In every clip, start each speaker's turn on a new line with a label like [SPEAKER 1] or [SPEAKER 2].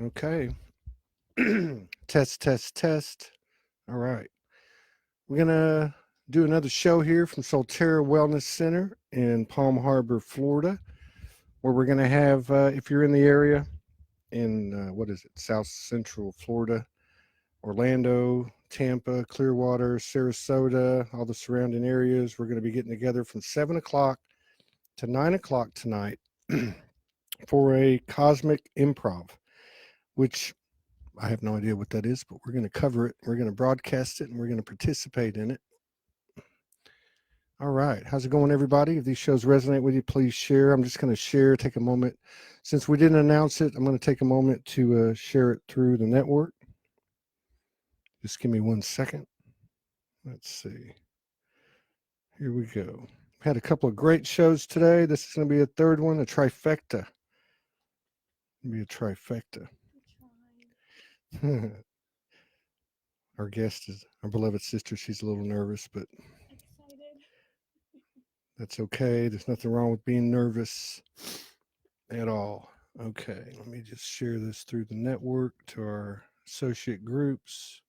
[SPEAKER 1] Okay. Test, test, test. All right. We're going to do another show here from SOULSPEAKS Wellness Center in Palm Harbor, Florida, where we're going to have, if you're in the area, in what is it, South Central Florida, Orlando, Tampa, Clearwater, Sarasota, all the surrounding areas, we're going to be getting together from 7 o'clock to 9 o'clock tonight for a cosmic improv, which I have no idea what that is, but we're going to cover it. We're going to broadcast it and we're going to participate in it. All right. How's it going, everybody? If these shows resonate with you, please share. I'm just going to share, take a moment. Since we didn't announce it, I'm going to take a moment to share it through the network. Just give me 1 second. Let's see. Here we go. Had a couple of great shows today. This is going to be a third one, a trifecta. It'll be a trifecta. Our guest is our beloved sister. She's a little nervous, but
[SPEAKER 2] Excited.
[SPEAKER 1] that's okay. There's nothing wrong with being nervous at all. Okay, let me just share this through the network to our associate groups.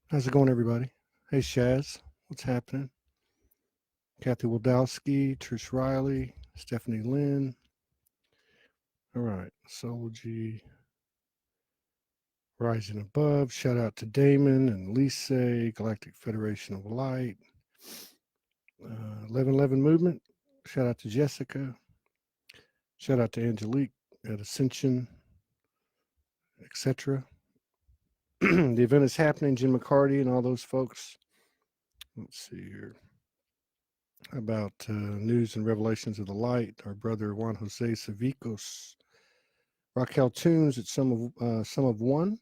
[SPEAKER 1] How's it going, everybody? Hey, Shaz, what's happening? Kathy Wildowski, Trish Riley, Stephanie Lynn. All right, Soulogy, Rising Above. Shout out to Damon and Lisa, Galactic Federation of Light. 1111 Movement. Shout out to Jessica. Shout out to Angelique at Ascension, etc. The event is happening. Jim McCarty and all those folks. Let's see here. About news and revelations of the light. Our brother Juan Jose Savicos. Raquel Tunes at some of One.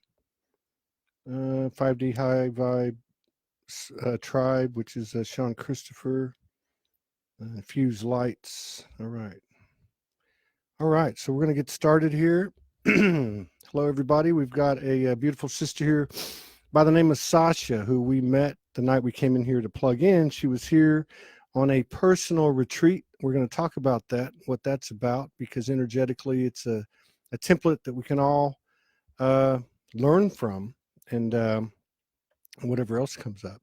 [SPEAKER 1] 5D High Vibe Tribe, which is Sean Christopher. Fuse Lights. All right. All right. So we're going to get started here. Hello, everybody. We've got a beautiful sister here by the name of Sasha, who we met the night we came in here to plug in. She was here on a personal retreat. We're going to talk about that, what that's about, because energetically it's a template that we can all learn from, and whatever else comes up.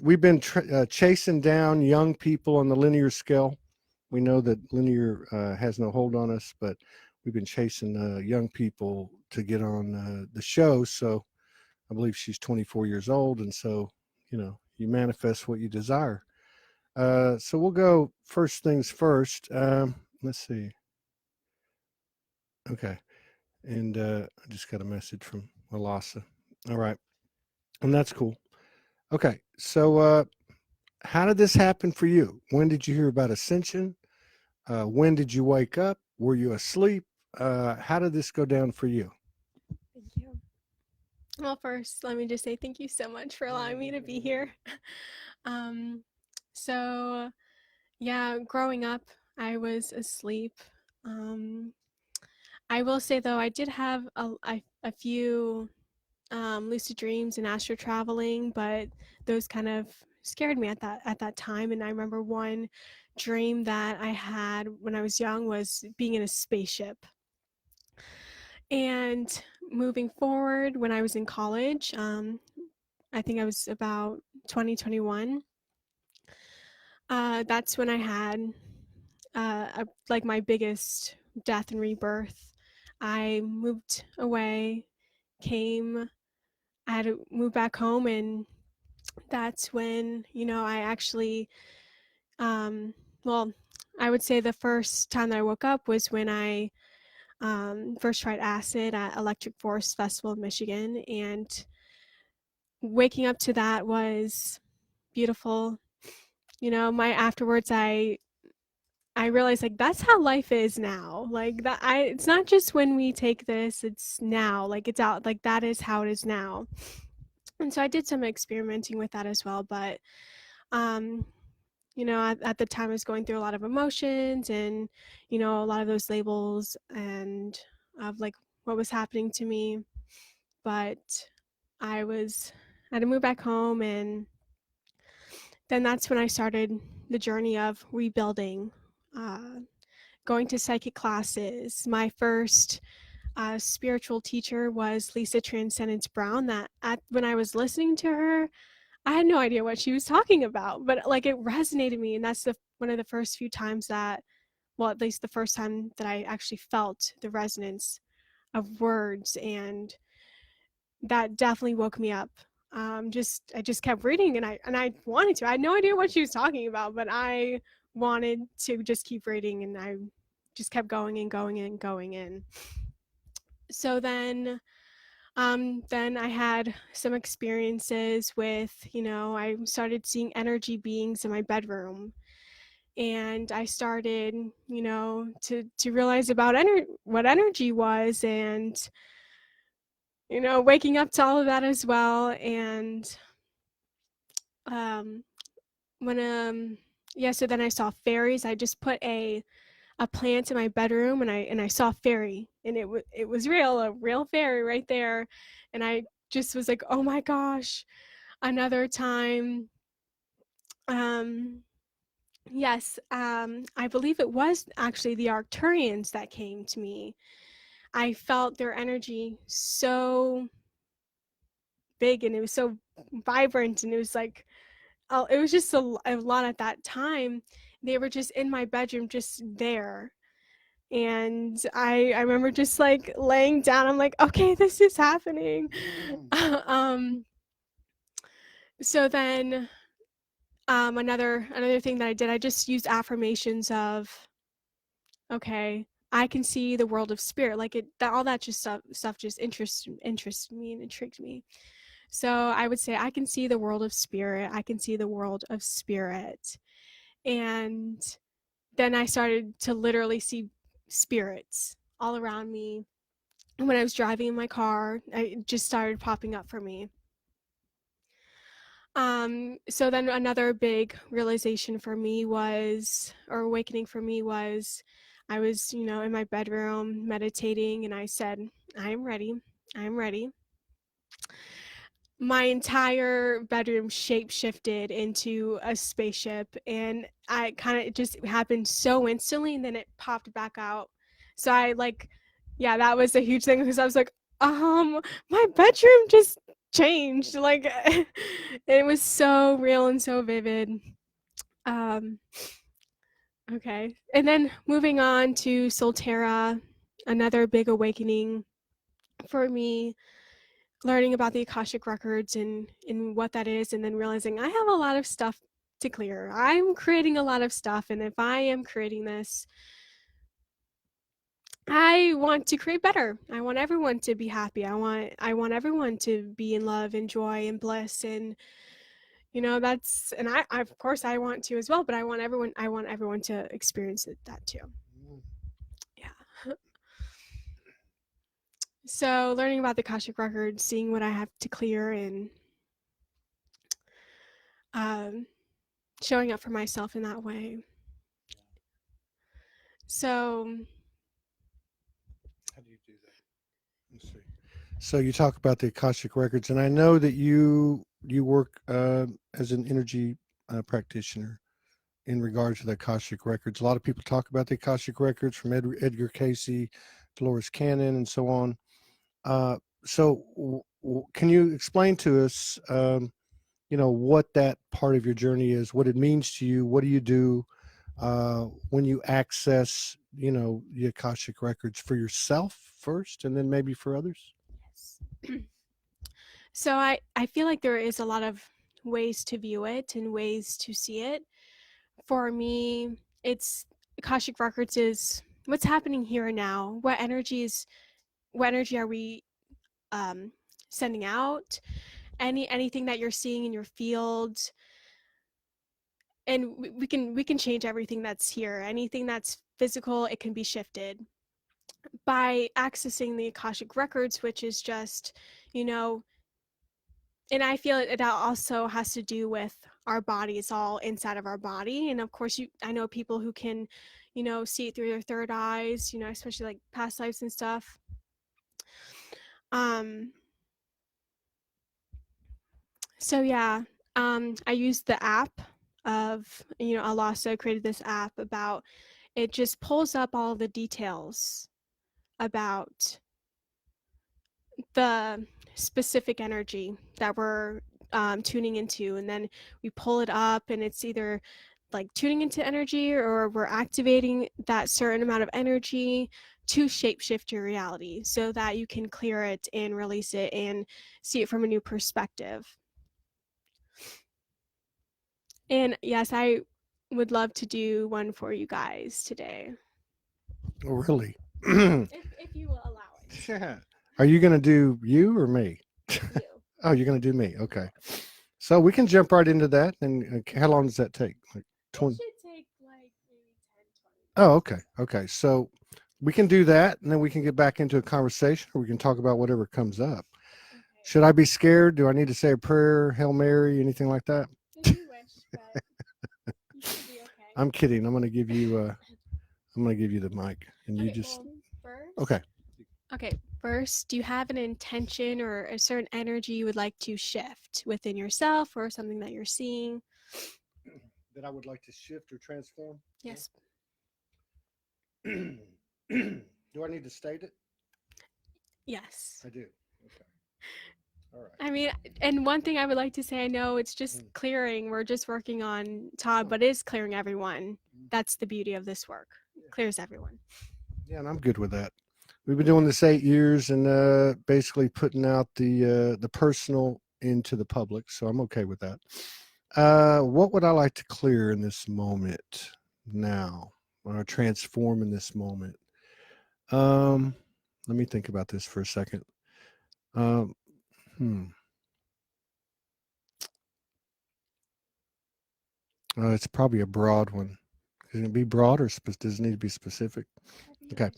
[SPEAKER 1] We've been chasing down young people on the linear scale. We know that linear has no hold on us, but we've been chasing young people to get on the show. So I believe she's 24 years old, and so you manifest what you desire. So we'll go first things first. Let's see. Okay, and I just got a message from Alasa. All right, and that's cool. Okay, so how did this happen for you? When did you hear about Ascension? When did you wake up? Were you asleep? How did this go down for you?
[SPEAKER 2] Thank you. Well, first, let me just say thank you so much for allowing me to be here. um, so, yeah, growing up, I was asleep. Um, I will say, though, I did have a few lucid dreams and astro traveling, but those kind of scared me at that time. And I remember one dream that I had when I was young was being in a spaceship. And moving forward, when I was in college, I think I was about 2021. That's when I had like my biggest death and rebirth. I moved away, came, I had to move back home, and that's when I actually, well, I would say the first time that I woke up was when I first tried acid at Electric Forest Festival of Michigan, and waking up to that was beautiful. My afterwards, I realized, like, that's how life is now. Like, that it's not just when we take this, it's now. Like, it's out. Like, that is how it is now. And so I did some experimenting with that as well, but um at the time I was going through a lot of emotions, and a lot of those labels and of like what was happening to me. But I had to move back home, and then that's when I started the journey of rebuilding, uh, going to psychic classes. My first spiritual teacher was Lisa Transcendence Brown. That when I was listening to her, I had no idea what she was talking about, but like it resonated me, and that's the one of the first few times that, well, at least the first time that I actually felt the resonance of words, and that definitely woke me up. I just kept reading, and I wanted to. I had no idea what she was talking about, but I wanted to just keep reading, and I just kept going and going and going in. So then I had some experiences with, I started seeing energy beings in my bedroom, and I started, to realize about what energy was, and waking up to all of that as well. And um, when yeah, so then I saw fairies. I just put a plant in my bedroom, and I saw a fairy, and it was real, a real fairy right there, and I just was like, oh my gosh. Another time, um, yes, I believe it was actually the Arcturians that came to me. I felt their energy so big, and it was so vibrant, and it was like, oh, it was just a lot at that time. They were just in my bedroom, just there. And I remember just like laying down. I'm like, okay, this is happening. um, so then another thing that I did, I just used affirmations of, okay, I can see the world of spirit. Like all that just stuff just interested me and intrigued me. So I would say I can see the world of spirit. I can see the world of spirit. And then I started to literally see spirits all around me. And when I was driving in my car, it just started popping up for me. So then another big realization for me was, or awakening for me was, I was, in my bedroom meditating, and I said, I'm ready. I'm ready. My entire bedroom shape shifted into a spaceship, and I kind of, it just happened so instantly, and then it popped back out. So I like, yeah, that was a huge thing, because I was like, my bedroom just changed. Like it was so real and so vivid. Um, okay. And then moving on to solTERRA, another big awakening for me, learning about the Akashic Records and what that is, and then realizing I have a lot of stuff to clear. I'm creating a lot of stuff, and if I am creating this, I want to create better. I want everyone to be happy. I want everyone to be in love and joy and bliss, and that's, and I of course I want to as well, but I want everyone to experience that too. Yeah. So learning about the Akashic Records, seeing what I have to clear, and um, showing up for myself in that way. So
[SPEAKER 1] How do you do that? Let's see. So you talk about the Akashic Records, and I know that you work as an energy practitioner in regards to the Akashic Records. A lot of people talk about the Akashic Records, from Edgar Casey, Dolores Cannon, and so on. So can you explain to us, what that part of your journey is, what it means to you, what do you do when you access, the Akashic Records for yourself first, and then maybe for others?
[SPEAKER 2] yes. So I feel like there is a lot of ways to view it and ways to see it. For me, it's Akashic Records is what's happening here and now. What energy are we um, sending out? Anything that you're seeing in your field, and we can change everything that's here. Anything that's physical, it can be shifted by accessing the Akashic Records, which is just, you know, and I feel it also has to do with our body. It's all inside of our body. And of course, I know people who can, see it through their third eyes, especially like past lives and stuff. Um, so yeah, I used the app of, Alasa created this app about, it just pulls up all the details about the specific energy that we're tuning into, and then we pull it up, and it's either like tuning into energy or we're activating that certain amount of energy to shapeshift your reality so that you can clear it and release it and see it from a new perspective. And yes, I would love to do one for you guys today.
[SPEAKER 1] Oh, really?
[SPEAKER 2] If you will allow it.
[SPEAKER 1] Yeah. Are you going to do you or me?
[SPEAKER 2] You.
[SPEAKER 1] Oh, you're going to do me. Okay. So we can jump right into that. And how long does that take? Like
[SPEAKER 2] It
[SPEAKER 1] 20?
[SPEAKER 2] should take like maybe 10, 20.
[SPEAKER 1] Oh, okay. Okay. So we can do that, and then we can get back into a conversation, or we can talk about whatever comes up.
[SPEAKER 2] Okay.
[SPEAKER 1] Should I be scared? Do I need to say a prayer, Hail Mary, anything like that?
[SPEAKER 2] If you wish, but you should be okay.
[SPEAKER 1] I'm kidding. I'm going to give you the mic, and you
[SPEAKER 2] Okay,
[SPEAKER 1] just
[SPEAKER 2] well, first.
[SPEAKER 1] okay.
[SPEAKER 2] Okay, first, do you have an intention or a certain energy you would like to shift within yourself or something that you're seeing?
[SPEAKER 1] That I would like to shift or transform.
[SPEAKER 2] Yes.
[SPEAKER 1] Do I need to state it?
[SPEAKER 2] Yes.
[SPEAKER 1] I do. Okay. All right.
[SPEAKER 2] I mean, and one thing I would like to say, I know it's just clearing. We're just working on Todd, but it is clearing everyone. That's the beauty of this work. It clears everyone.
[SPEAKER 1] Yeah, and I'm good with that. We've been doing this 8 years and basically putting out the personal into the public, so I'm okay with that. What would I like to clear in this moment now, or transform in this moment? Let me think about this for a second. Um, it's probably a broad one. Can it be broad, or does it need to be specific? Okay.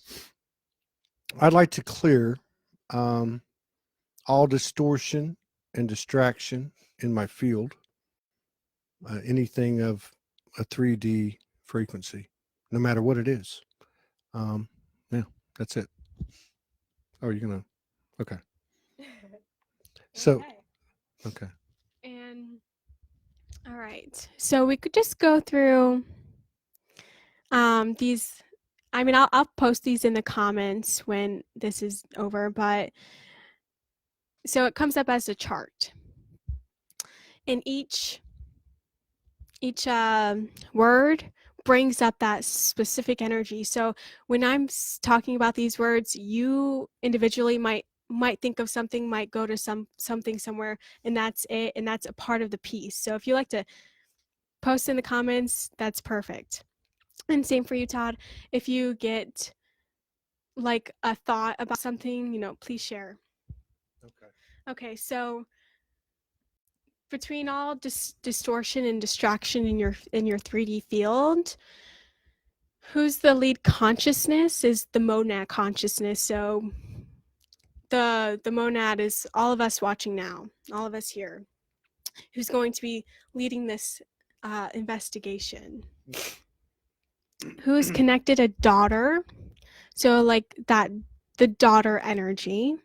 [SPEAKER 1] I'd like to clear all distortion and distraction in my field, anything of a 3D frequency, no matter what it is. Yeah, that's it. Oh, you're going to, okay. So, okay.
[SPEAKER 2] And all right. So we could just go through these. I mean, I'll post these in the comments when this is over, but so it comes up as a chart. And each word brings up that specific energy. So when I'm talking about these words, you individually might think of something, might go to something somewhere, and that's it, and that's a part of the piece. So if you like to post in the comments, that's perfect. And same for you, Todd. If you get like a thought about something, please share. Okay, so between all distortion and distraction in your 3D field, who's the lead consciousness is the monad consciousness. So the monad is all of us watching now, all of us here, who's going to be leading this investigation. Who is connected a daughter, so like that, the daughter energy.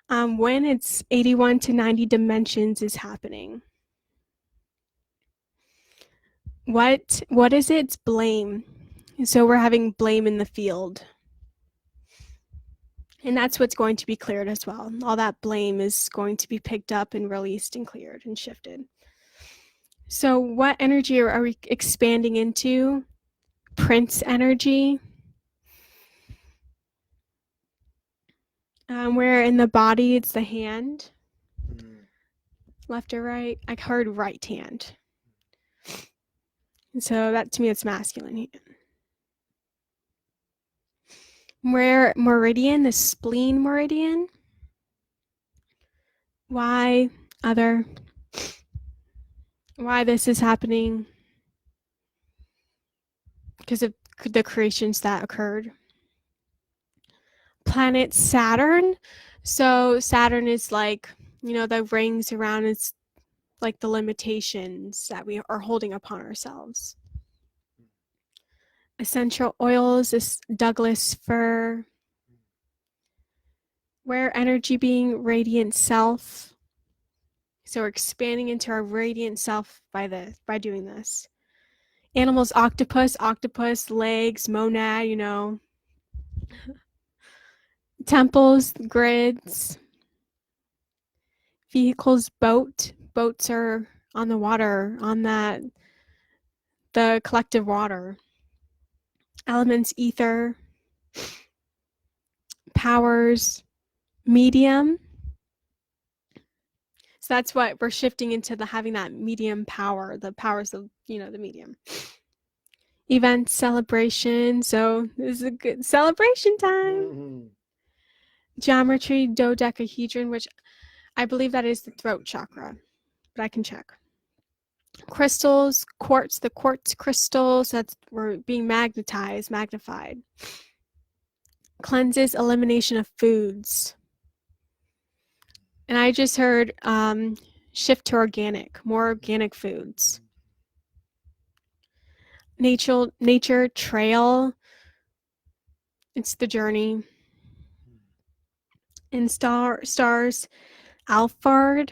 [SPEAKER 2] When it's 81 to 90 dimensions is happening. What is it? It's blame. So we're having blame in the field. And that's what's going to be cleared as well. All that blame is going to be picked up and released and cleared and shifted. So what energy are we expanding into? Prince energy. Where in the body it's the hand. Left or right? I heard right hand. And so that to me it's masculine hand. Where meridian, the spleen meridian. Why this is happening? Because of the creations that occurred. Planet Saturn. So Saturn is like, the rings around, it's like the limitations that we are holding upon ourselves. Essential oils is Douglas fir. Where energy being radiant self. So we're expanding into our radiant self by doing this. Animals, octopus, legs, monad, temples, grids, vehicles, boats are on the water, on the collective water. Elements, ether, powers, medium. So that's what we're shifting into, the having that medium power, the powers of, the medium. Events, celebration. So this is a good celebration time.
[SPEAKER 1] Mm-hmm.
[SPEAKER 2] Geometry, dodecahedron, which I believe that is the throat chakra, but I can check. Crystals, quartz, the quartz crystals, we're being magnified. Cleanses, elimination of foods. And I just heard shift to organic, more organic foods. Nature, trail, it's the journey. And stars, Alphard.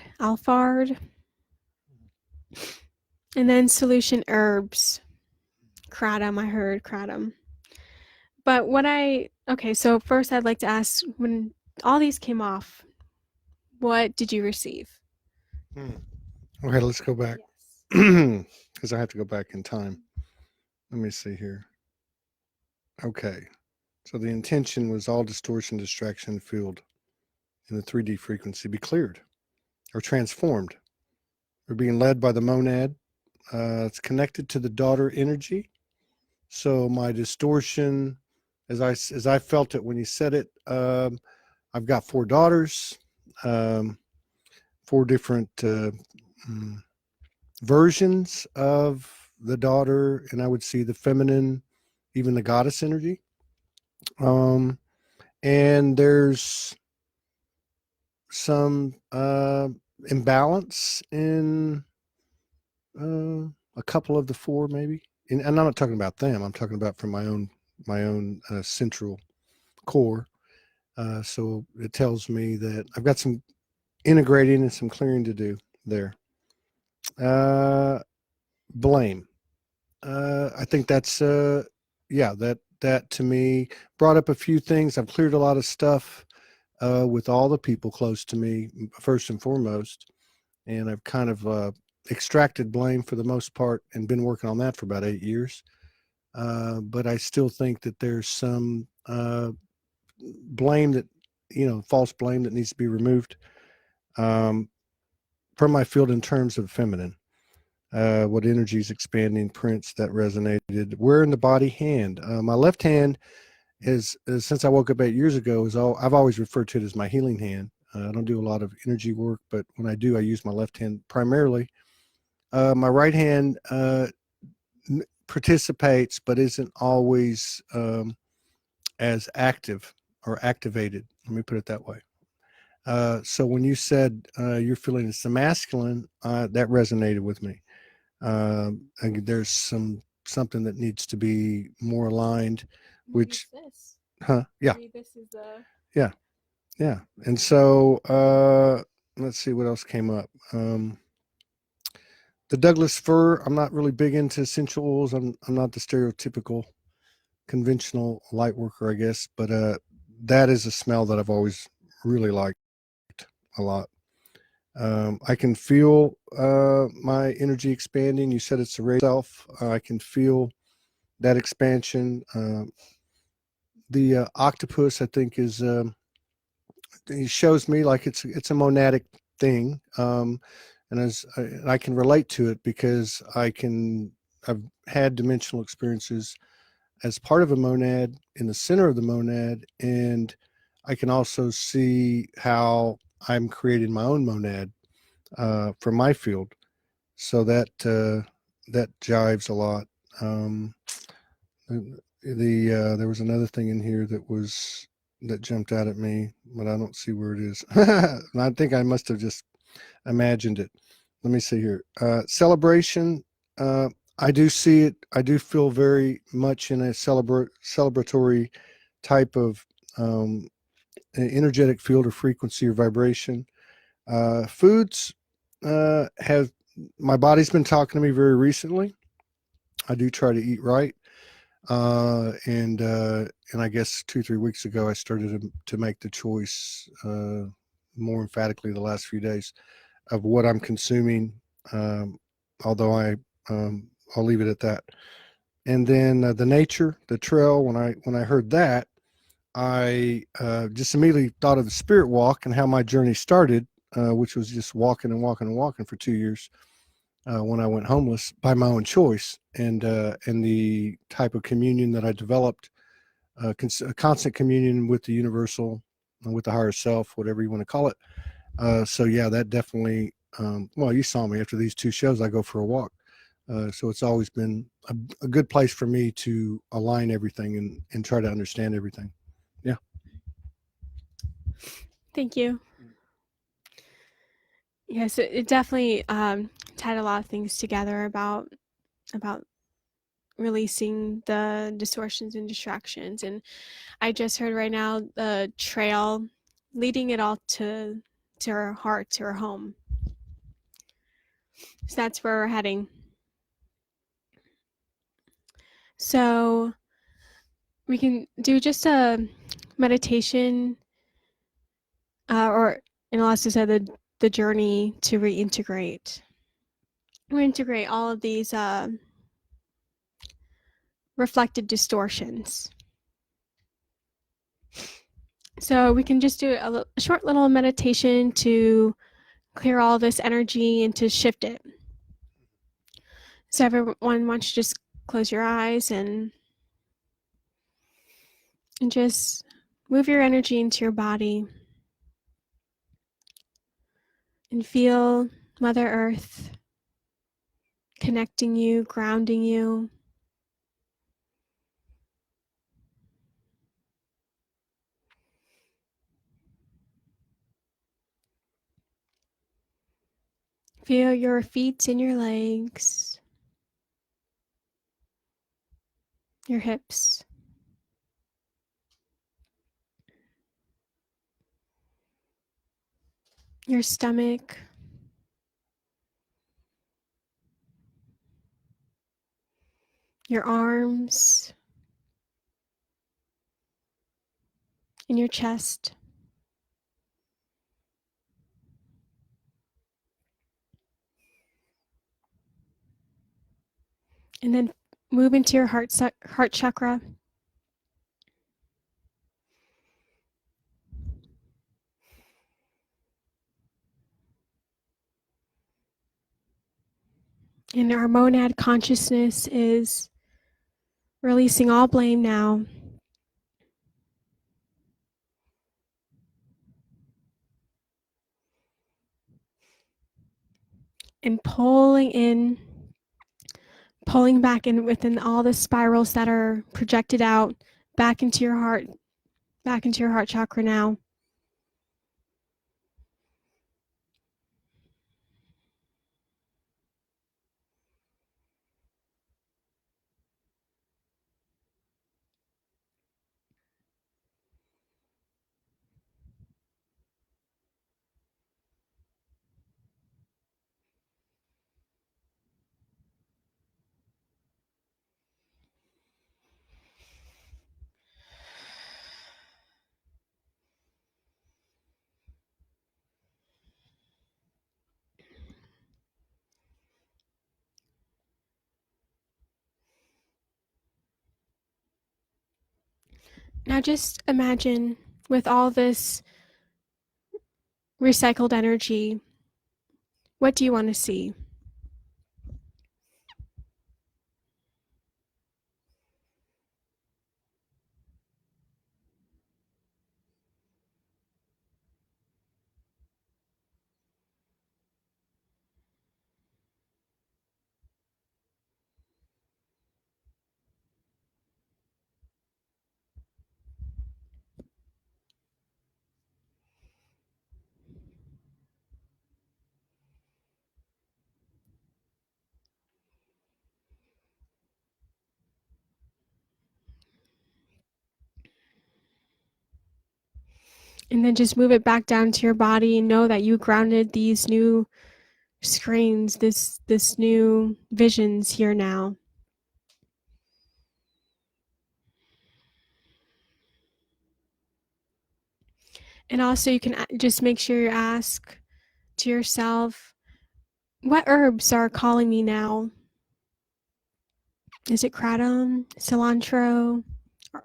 [SPEAKER 2] And then solution, herbs. Kratom, I heard kratom. But so first I'd like to ask, when all these came off, what did you receive?
[SPEAKER 1] Okay, let's go back. Because I have to go back in time. Let me see here. Okay. So the intention was all distortion, distraction, field in the 3D frequency be cleared or transformed. We're being led by the monad. It's connected to the daughter energy. So my distortion, as I felt it when you said it, I've got 4 daughters, 4 different versions of the daughter, and I would see the feminine, even the goddess energy. And there's some imbalance in a couple of the 4, maybe. And I'm not talking about them. I'm talking about from my own central core. So it tells me that I've got some integrating and some clearing to do there. Blame. I think that's that to me brought up a few things. I've cleared a lot of stuff with all the people close to me, first and foremost, and I've kind of extracted blame for the most part and been working on that for about 8 years. But I still think that there's some blame that, false blame that needs to be removed from my field in terms of feminine. What energy is expanding, prints that resonated. Where in the body? Hand. My left hand is since I woke up 8 years ago, I've always referred to it as my healing hand. I don't do a lot of energy work, but when I do, I use my left hand primarily. My right hand participates, but isn't always as active or activated. Let me put it that way. So when you said you're feeling it's the masculine, that resonated with me. There's something that needs to be more aligned, which, yeah,
[SPEAKER 2] this is the
[SPEAKER 1] yeah. And so let's see what else came up. The Douglas fir, I'm not really big into essential oils. I'm not the stereotypical conventional light worker, I guess, but that is a smell that I've always really liked a lot. I can feel my energy expanding. You said it's the raise self. I can feel that expansion. The octopus, I think, is it shows me like it's a monadic thing, and as I can relate to it because I've had dimensional experiences as part of a monad in the center of the monad, and I can also see how I'm creating my own monad for my field. So that jives a lot. There was another thing in here that jumped out at me, but I don't see where it is. I think I must have just imagined it. Let me see here. Celebration. I do see it. I do feel very much in a celebratory type of energetic field or frequency or vibration. Foods have, my body's been talking to me very recently. I do try to eat right. And I guess 2-3 weeks ago I started to make the choice more emphatically the last few days of what I'm consuming. Although I'll leave it at that. And then the nature, the trail. When I heard that, I just immediately thought of the spirit walk and how my journey started, which was just walking and walking and walking for 2 years when I went homeless by my own choice, and the type of communion that I developed, a constant communion with the universal, with the higher self, whatever you want to call it. So yeah, that definitely. Well, you saw me after these 2 shows. I go for a walk. So it's always been a good place for me to align everything and try to understand everything. Yeah.
[SPEAKER 2] Thank you. Yes, it definitely tied a lot of things together about releasing the distortions and distractions. And I just heard right now the trail leading it all to our heart, to our home. So that's where we're heading. So we can do just a meditation, or in Alaska said the journey to reintegrate all of these reflected distortions. So we can just do a short little meditation to clear all this energy and to shift it. So everyone, why don't you just close your eyes and just move your energy into your body and feel Mother Earth connecting you, grounding you. Feel your feet and your legs, your hips, your stomach, your arms, and your chest. And then move into your heart chakra. And our monad consciousness is releasing all blame now. And pulling back in within all the spirals that are projected out back into your heart chakra now. Now just imagine, with all this recycled energy, what do you want to see? And then just move it back down to your body and know that you grounded these new screens, this new visions here now. And also, you can just make sure you ask to yourself, what herbs are calling me now? Is it kratom, cilantro,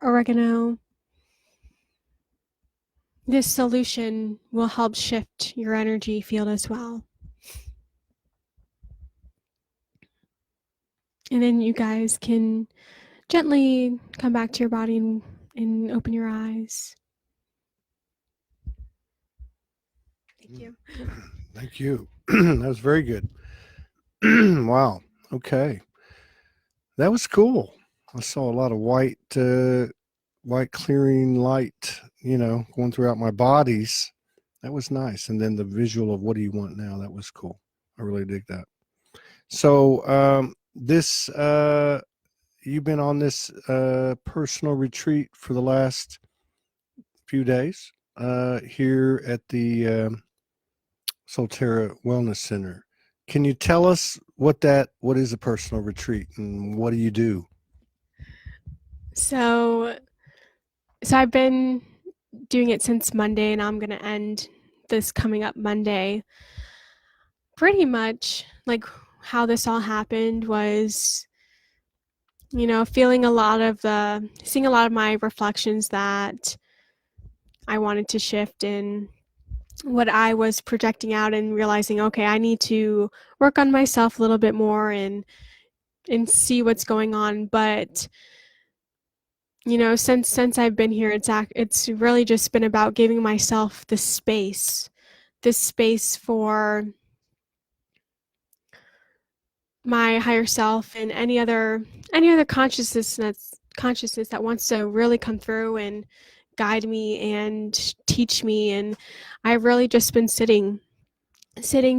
[SPEAKER 2] oregano? This solution will help shift your energy field as well. And then you guys can gently come back to your body and open your eyes. Thank you.
[SPEAKER 1] Thank you. That was very good. Wow. Okay. That was cool. I saw a lot of white clearing light, going throughout my bodies. That was nice. And then the visual of what do you want now? That was cool. I really dig that. So, this, you've been on this personal retreat for the last few days here at the solTERRA Wellness Center. Can you tell us what is a personal retreat and what do you do?
[SPEAKER 2] So I've been doing it since Monday, and I'm going to end this coming up Monday. Pretty much like how this all happened was, seeing a lot of my reflections that I wanted to shift in what I was projecting out, and realizing, okay, I need to work on myself a little bit more and see what's going on. But since I've been here, it's really just been about giving myself this space for my higher self and any other consciousness that wants to really come through and guide me and teach me. And I've really just been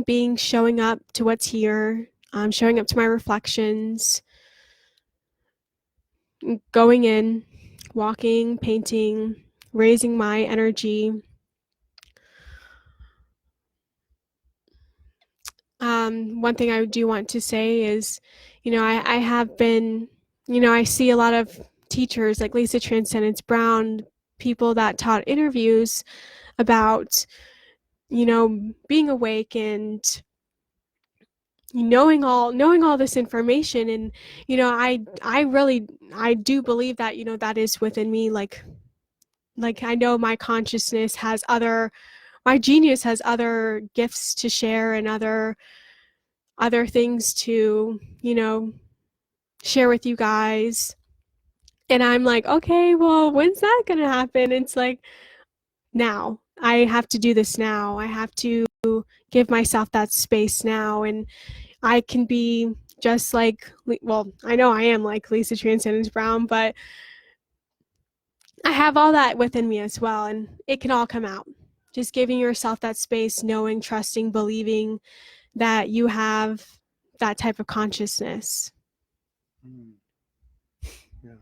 [SPEAKER 2] being, showing up to what's here, showing up to my reflections, going in, walking, painting, raising my energy. One thing I do want to say is, I have been, I see a lot of teachers like Lisa Transcendence Brown, people that taught interviews about, being awake and knowing all this information. And I do believe that that is within me. Like I know my genius has other gifts to share, and other things to share with you guys. And I'm like, okay, well, when's that gonna happen? It's like, now I have to do this now. I have to give myself that space now. And I can be just like, well, I know I am like Lisa Transcendence Brown, but I have all that within me as well, and it can all come out. Just giving yourself that space, knowing, trusting, believing that you have that type of consciousness.
[SPEAKER 1] Yeah.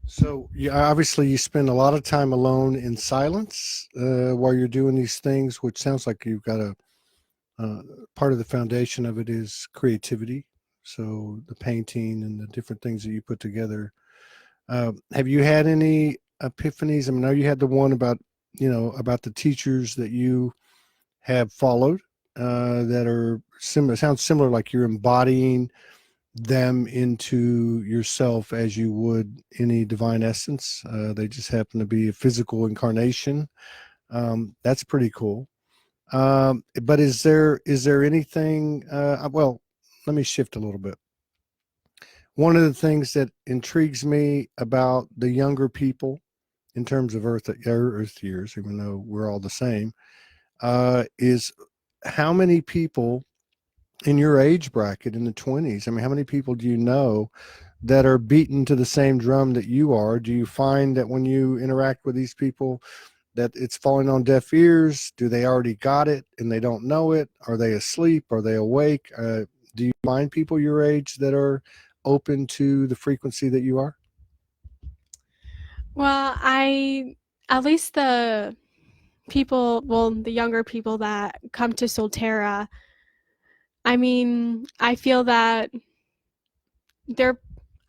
[SPEAKER 1] So, obviously you spend a lot of time alone in silence while you're doing these things, which sounds like you've got uh, part of the foundation of it is creativity. So the painting and the different things that you put together. Have you had any epiphanies? I mean, I know you had the one about, about the teachers that you have followed that are similar, sounds similar, like you're embodying them into yourself as you would any divine essence. They just happen to be a physical incarnation. That's pretty cool. But is there anything? Well, let me shift a little bit. One of the things that intrigues me about the younger people, in terms of Earth years, even though we're all the same, is how many people in your age bracket in the 20s. I mean, how many people do you know that are beaten to the same drum that you are? Do you find that when you interact with these people that it's falling on deaf ears? Do they already got it and they don't know it? Are they asleep? Are they awake? Do you find people your age that are open to the frequency that you are?
[SPEAKER 2] Well, at least the younger people that come to solTERRA, I mean, they're,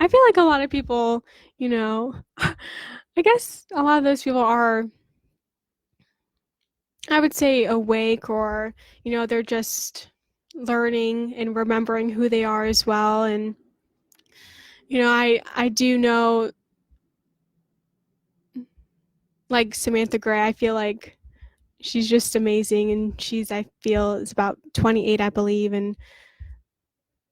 [SPEAKER 2] I feel like a lot of people, I guess a lot of those people are I would say awake, or they're just learning and remembering who they are as well. And I do know, like Samantha Gray, I feel like she's just amazing, and I feel is about 28, I believe. And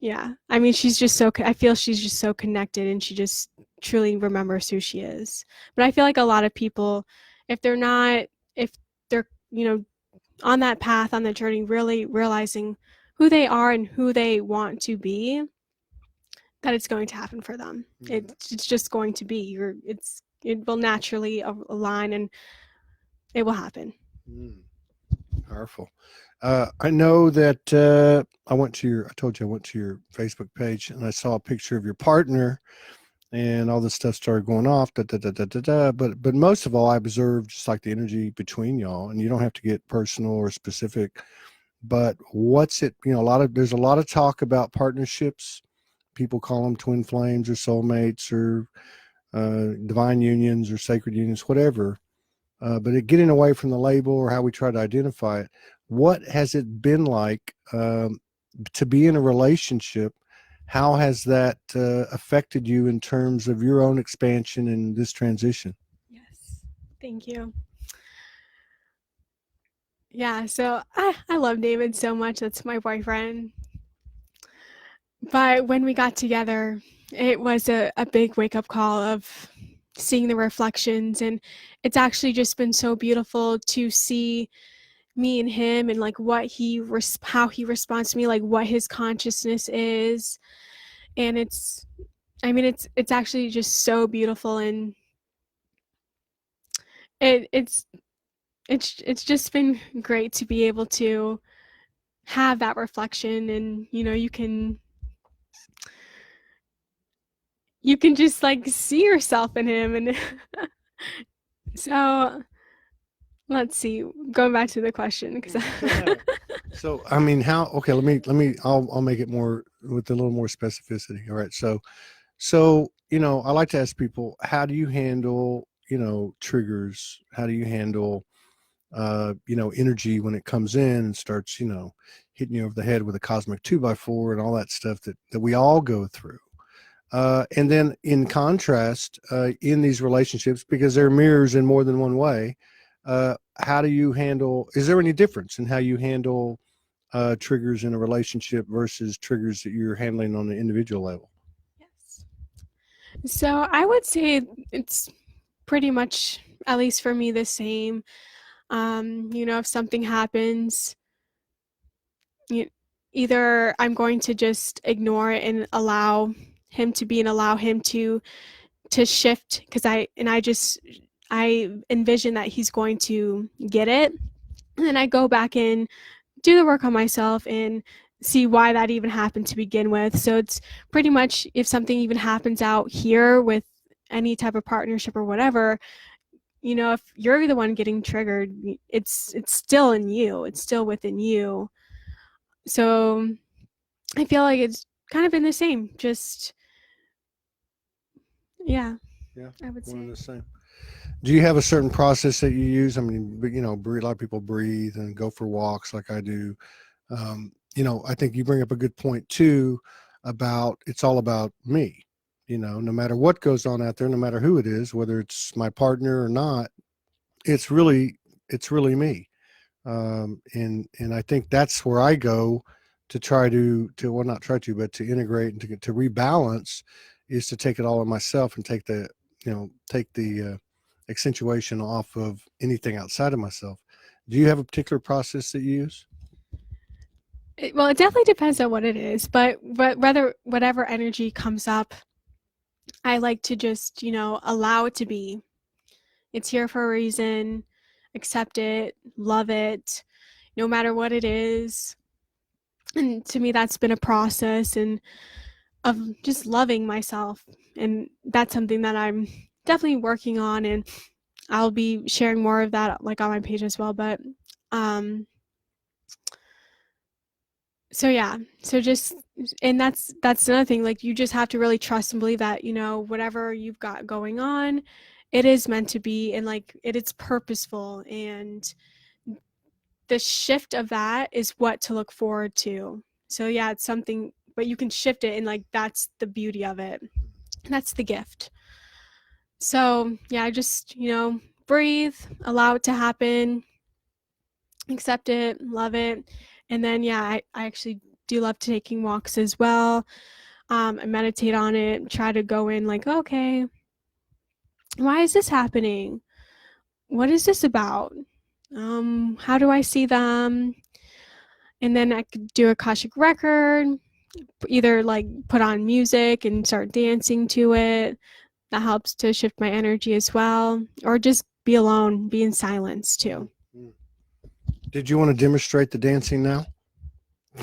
[SPEAKER 2] yeah, I mean, I feel she's just so connected, and she just truly remembers who she is. But I feel like a lot of people, if they're not, if they're, on that path, on the journey, really realizing who they are and who they want to be, that it's going to happen for them. It's just going to be. It will naturally align, and it will happen.
[SPEAKER 1] Powerful. I know that I told you I went to your Facebook page and I saw a picture of your partner and all this stuff started going off. Da, da, da, da, da, da. But most of all, I observed just like the energy between y'all, and you don't have to get personal or specific. But what's it? There's a lot of talk about partnerships. People call them twin flames or soulmates or divine unions or sacred unions, whatever. Getting away from the label or how we try to identify it, what has it been like to be in a relationship? How has that affected you in terms of your own expansion and this transition?
[SPEAKER 2] Yes. Thank you. Yeah, so I love David so much. That's my boyfriend. But when we got together, it was a big wake up call of seeing the reflections. And it's actually just been so beautiful to see me and him, and like how he responds to me, like what his consciousness is. And it's actually just so beautiful. And it, it's just been great to be able to have that reflection. And you can just like see yourself in him. And so let's see, going back to the question, because
[SPEAKER 1] So I mean, how? Okay, I'll make it more with a little more specificity. All right, so I like to ask people, how do you handle triggers? How do you handle energy when it comes in and starts hitting you over the head with a cosmic 2x4 and all that stuff that we all go through? And then in contrast, in these relationships, because they're mirrors in more than one way, how do you handle, is there any difference in how you handle triggers in a relationship versus triggers that you're handling on an individual level?
[SPEAKER 2] yes. So I would say it's pretty much, at least for me, the same. If something happens, you, either I'm going to just ignore it and allow him to be, and allow him to shift, because I envision that he's going to get it. And then I go back in, do the work on myself, and see why that even happened to begin with. So it's pretty much, if something even happens out here with any type of partnership or whatever, if you're the one getting triggered, it's still in you. It's still within you. So I feel like it's kind of been the same. Just yeah,
[SPEAKER 1] Yeah,
[SPEAKER 2] I would
[SPEAKER 1] one and
[SPEAKER 2] say.
[SPEAKER 1] the same. Do you have a certain process that you use? I mean, a lot of people breathe and go for walks like I do. I think you bring up a good point too about it's all about me. No matter what goes on out there, no matter who it is, whether it's my partner or not, it's really me. And I think that's where I go to try to well, not try to, but to integrate and to rebalance, is to take it all on myself and take the accentuation off of anything outside of myself. Do you have a particular process that you use?
[SPEAKER 2] Well, it definitely depends on what it is, but whether whatever energy comes up, I like to just allow it to be. It's here for a reason. Accept it, love it, no matter what it is. And to me, that's been a process, and of just loving myself. And that's something that I'm definitely working on, and I'll be sharing more of that like on my page as well. But um so yeah, so just, and that's another thing, like you just have to really trust and believe that whatever you've got going on, it is meant to be, and like it's purposeful. And the shift of that is what to look forward to. So yeah, it's something, but you can shift it, and like that's the beauty of it. That's the gift. So yeah, just breathe, allow it to happen, accept it, love it, and then yeah, I actually do love taking walks as well. I meditate on it, try to go in like, okay, why is this happening? What is this about? How do I see them? And then I could do a Akashic record, either like put on music and start dancing to it. That helps to shift my energy as well. Or just be alone, be in silence too.
[SPEAKER 1] Did you want to demonstrate the dancing now?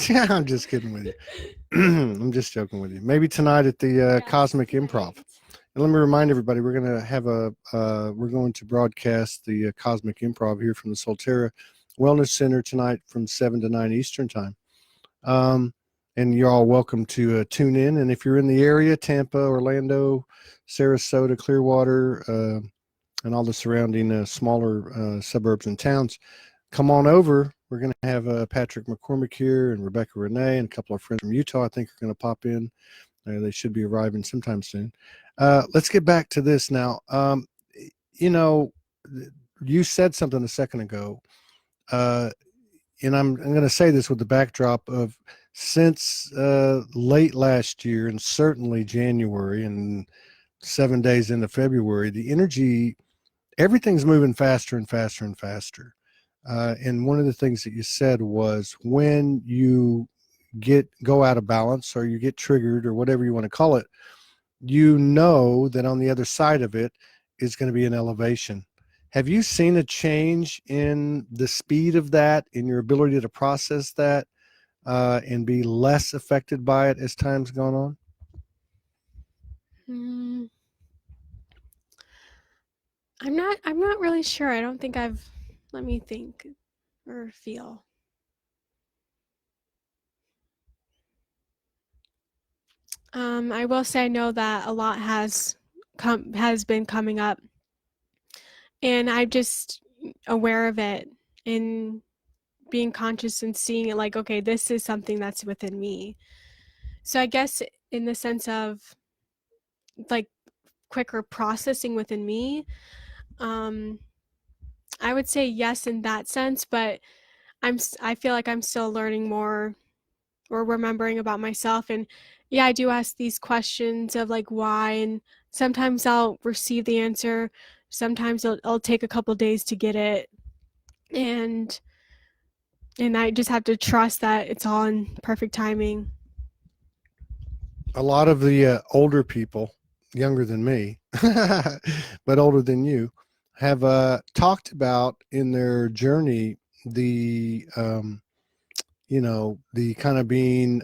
[SPEAKER 1] Yeah, I'm just kidding with you. I'm just joking with you. Maybe tonight at the Cosmic Improv. And let me remind everybody, we're going to have we're going to broadcast the Cosmic Improv here from the SOULSPEAKS Wellness Center tonight from 7 to 9 Eastern time. And you're all welcome to tune in. And if you're in the area, Tampa, Orlando, Sarasota, Clearwater, and all the surrounding smaller suburbs and towns, come on over. We're going to have Patrick McCormick here and Rebecca Renee and a couple of friends from Utah, I think, are going to pop in. They should be arriving sometime soon. Let's get back to this now. You said something a second ago, and I'm going to say this with the backdrop of since late last year and certainly January and 7 days into February, the energy, everything's moving faster and faster and faster. And one of the things that you said was when you go out of balance or you get triggered or whatever you want to call it, you know that on the other side of it is going to be an elevation. Have you seen a change in the speed of that, in your ability to process that, and be less affected by it as time's gone on?
[SPEAKER 2] I'm not really sure. I don't think let me think or feel. I will say I know that a lot has been coming up, and I'm just aware of it and being conscious and seeing it like, okay, this is something that's within me. So I guess in the sense of like quicker processing within me, I would say yes in that sense, but I feel like I'm still learning more or remembering about myself. And yeah, I do ask these questions of like why, and sometimes I'll receive the answer, sometimes it'll take a couple days to get it, and I just have to trust that it's all in perfect timing.
[SPEAKER 1] A lot of the older people, younger than me, but older than you, have talked about in their journey the the kind of being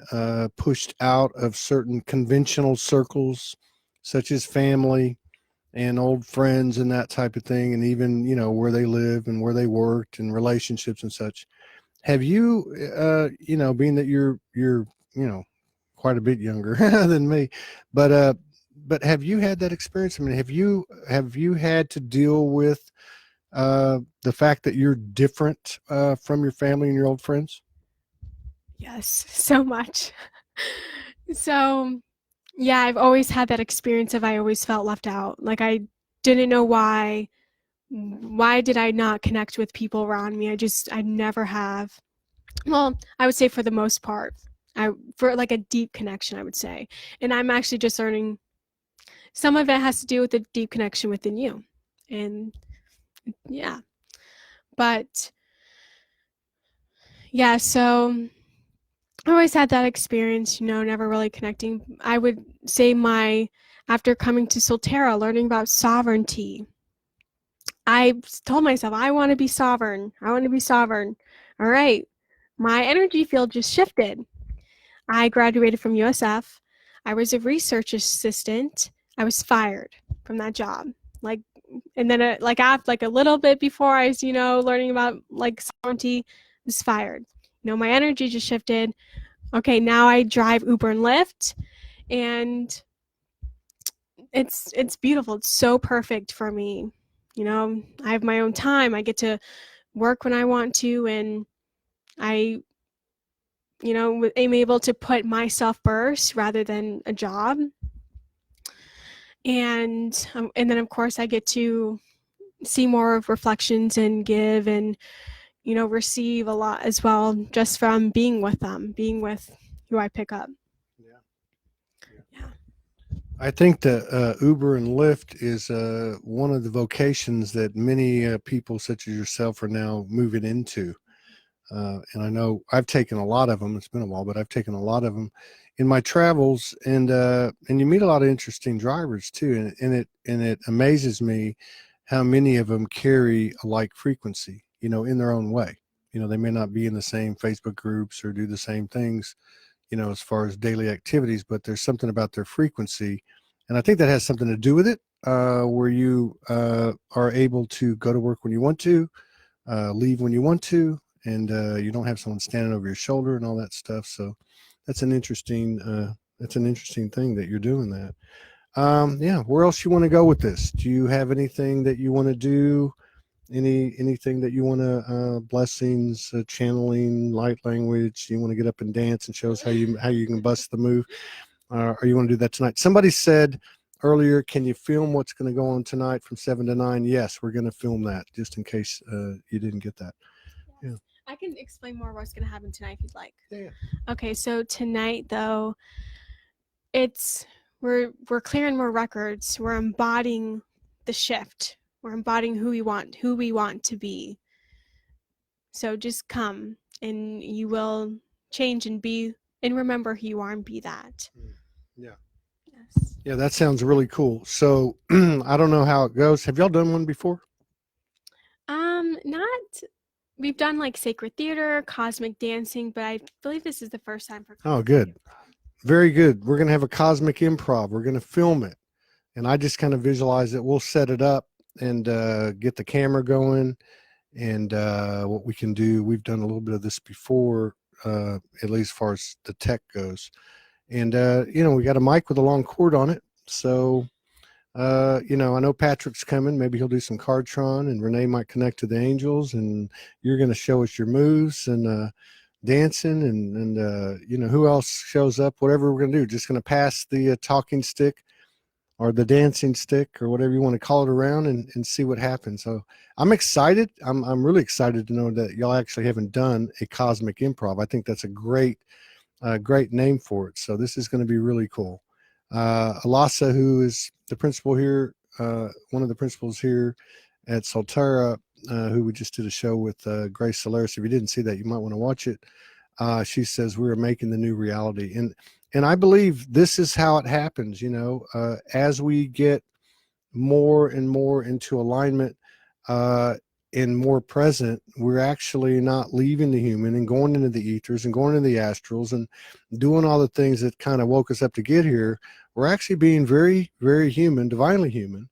[SPEAKER 1] pushed out of certain conventional circles, such as family and old friends and that type of thing, and even where they live and where they worked and relationships and such. Have you, being that you're quite a bit younger than me, but have you had that experience? I mean, have you had to deal with the fact that you're different from your family and your old friends?
[SPEAKER 2] Yes, so much. So yeah, I've always had that experience of I always felt left out. Like I didn't know why did I not connect with people around me? I never have. Well, I would say for the most part, for like a deep connection, I would say. And I'm actually just learning some of it has to do with the deep connection within you. And yeah. But yeah, so I always had that experience, never really connecting. I would say after coming to solTERRA, learning about sovereignty, I told myself, I want to be sovereign. I want to be sovereign. All right. My energy field just shifted. I graduated from USF. I was a research assistant. I was fired from that job. Like, and then after like a little bit before I was, learning about like sovereignty, I was fired. My energy just shifted. Okay, now I drive Uber and Lyft, and it's beautiful. It's so perfect for me. I have my own time. I get to work when I want to, and I, am able to put myself first rather than a job. And then of course I get to see more of reflections and give and, receive a lot as well, just from being with them, being with who I pick up.
[SPEAKER 1] Yeah.
[SPEAKER 2] Yeah.
[SPEAKER 1] I think that Uber and Lyft is one of the vocations that many people such as yourself are now moving into. And I know I've taken a lot of them. It's been a while, but I've taken a lot of them in my travels, and you meet a lot of interesting drivers too. And it amazes me how many of them carry a like frequency, in their own way. They may not be in the same Facebook groups or do the same things, as far as daily activities, but there's something about their frequency. And I think that has something to do with it, where you are able to go to work when you want to, leave when you want to, and you don't have someone standing over your shoulder and all that stuff. So that's an interesting thing that you're doing that. Yeah. Where else you want to go with this? Do you have anything that you want to do? Anything that you want to blessings, channeling, light language? You want to get up and dance and show us how you can bust the move, or you want to do that tonight? Somebody said earlier, can you film what's going to go on tonight from 7 to 9? Yes, we're going to film that, just in case you didn't get that.
[SPEAKER 2] Yes. Yeah. I can explain more what's going to happen tonight if you'd like.
[SPEAKER 1] Yeah.
[SPEAKER 2] Okay, so tonight though, we're clearing more records. We're embodying the shift. We're embodying who we want to be. So just come and you will change and be and remember who you are and be that.
[SPEAKER 1] Yeah.
[SPEAKER 2] Yes.
[SPEAKER 1] Yeah, that sounds really cool. So I don't know how it goes. Have y'all done one before?
[SPEAKER 2] Not we've done like sacred theater, cosmic dancing, but I believe this is the first time for
[SPEAKER 1] Oh, good. Very good. We're going to have a cosmic improv. We're going to film it. And I just kind of visualize it. We'll set it up and get the camera going. And what we can do, we've done a little bit of this before, at least as far as the tech goes. And, we got a mic with a long cord on it. So, I know Patrick's coming. Maybe he'll do some Cardtron, and Renee might connect to the angels, and you're going to show us your moves and dancing, and who else shows up, whatever we're going to do. Just going to pass the talking stick or the dancing stick or whatever you want to call it around and see what happens. So I'm excited. I'm really excited to know that y'all actually haven't done a cosmic improv. I think that's a great name for it. So this is going to be really cool. Alasa, who is the principal here, one of the principals here at SOULSPEAKS, who we just did a show with, Grace Solaris. If you didn't see that, you might want to watch it. She says we're making the new reality, and I believe this is how it happens. As we get more and more into alignment, and more present, we're actually not leaving the human and going into the ethers and going into the astrals and doing all the things that kind of woke us up to get here. We're actually being very, very human, divinely human,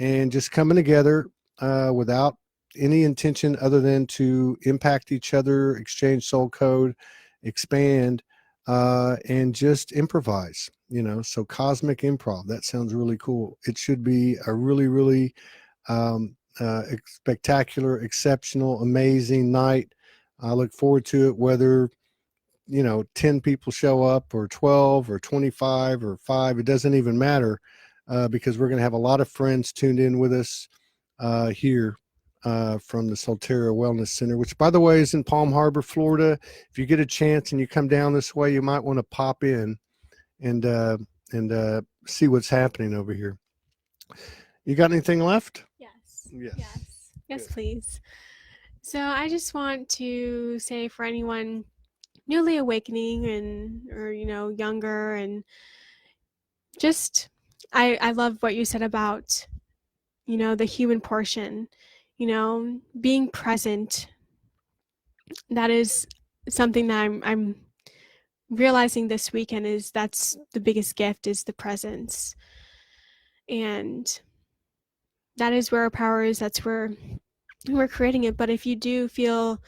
[SPEAKER 1] and just coming together without any intention other than to impact each other, exchange soul code, expand, and just improvise. So cosmic improv, that sounds really cool. It should be a really, really spectacular, exceptional, amazing night. I look forward to it, whether 10 people show up or 12 or 25 or 5. It doesn't even matter, because we're going to have a lot of friends tuned in with us here from the SOULSPEAKS Wellness Center, which, by the way, is in Palm Harbor, Florida. If you get a chance and you come down this way, you might want to pop in and see what's happening over here. You got anything left?
[SPEAKER 2] Yes, please. So I just want to say, for anyone newly awakening or younger, and just I love what you said about the human portion, being present. That is something that I'm realizing this weekend, is that's the biggest gift, is the presence. And that is where our power is. That's where we're creating it. But if you do feel,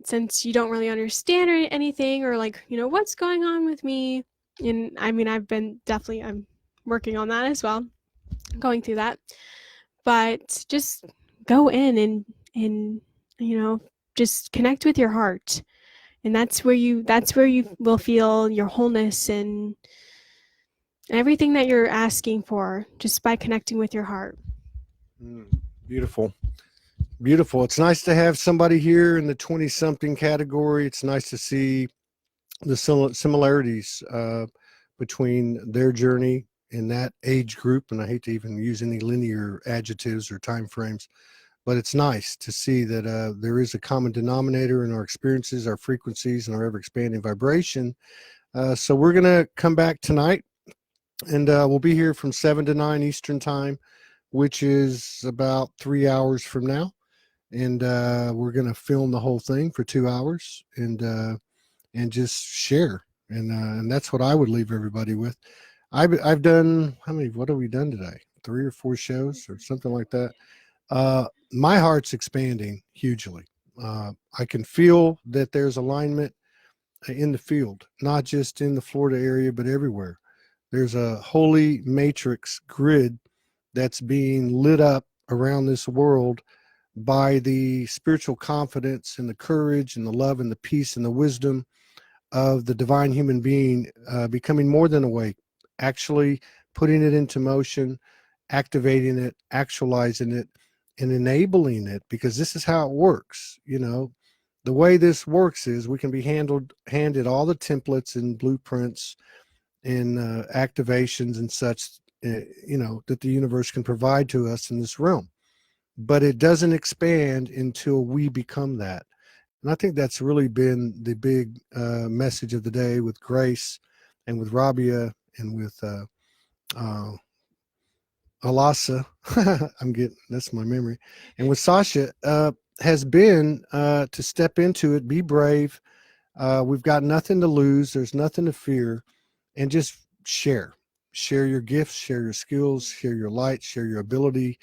[SPEAKER 2] since you don't really understand or anything, or like, what's going on with me, and I mean, I'm working on that as well, going through that. But just go in and just connect with your heart. And that's where you will feel your wholeness and everything that you're asking for, just by connecting with your heart.
[SPEAKER 1] Beautiful. Beautiful. It's nice to have somebody here in the 20-something category. It's nice to see the similarities between their journey in that age group. And I hate to even use any linear adjectives or time frames, but it's nice to see that there is a common denominator in our experiences, our frequencies, and our ever-expanding vibration. So we're going to come back tonight, and we'll be here from 7 to 9 Eastern time, which is about 3 hours from now. And we're going to film the whole thing for 2 hours and just share. And that's what I would leave everybody with. I've done, what have we done today? 3 or 4 shows or something like that. My heart's expanding hugely. I can feel that there's alignment in the field, not just in the Florida area, but everywhere. There's a holy matrix grid that's being lit up around this world by the spiritual confidence and the courage and the love and the peace and the wisdom of the divine human being, becoming more than awake, actually putting it into motion, activating it, actualizing it, and enabling it, because this is how it works. The way this works is we can be handed all the templates and blueprints and activations and such, that the universe can provide to us in this realm. But it doesn't expand until we become that. And I think that's really been the big message of the day with Grace and with Rabia and with Alasa. That's my memory. And with Sasha, has been to step into it, be brave. We've got nothing to lose. There's nothing to fear. And just share your gifts, share your skills, share your light, share your ability.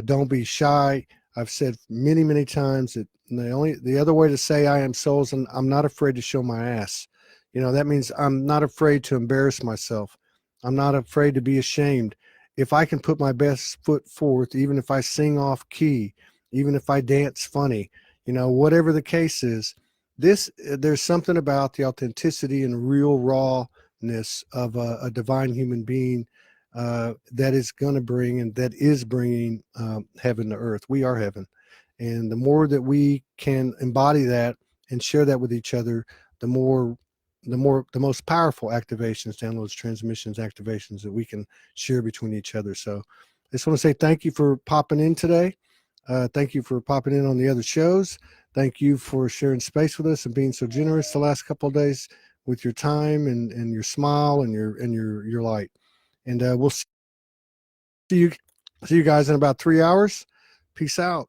[SPEAKER 1] Don't be shy. I've said many, many times that the other way to say I am soul is I'm not afraid to show my ass. That means I'm not afraid to embarrass myself. I'm not afraid to be ashamed. If I can put my best foot forth, even if I sing off key, even if I dance funny, whatever the case is, there's something about the authenticity and real rawness of a divine human being that is going to bring, and that is bringing heaven to earth. We are heaven. And the more that we can embody that and share that with each other, the most powerful activations, downloads, transmissions, activations that we can share between each other. So I just want to say thank you for popping in today. Thank you for popping in on the other shows. Thank you for sharing space with us and being so generous the last couple of days with your time and your smile and your light. And we'll see you guys in about 3 hours. Peace out.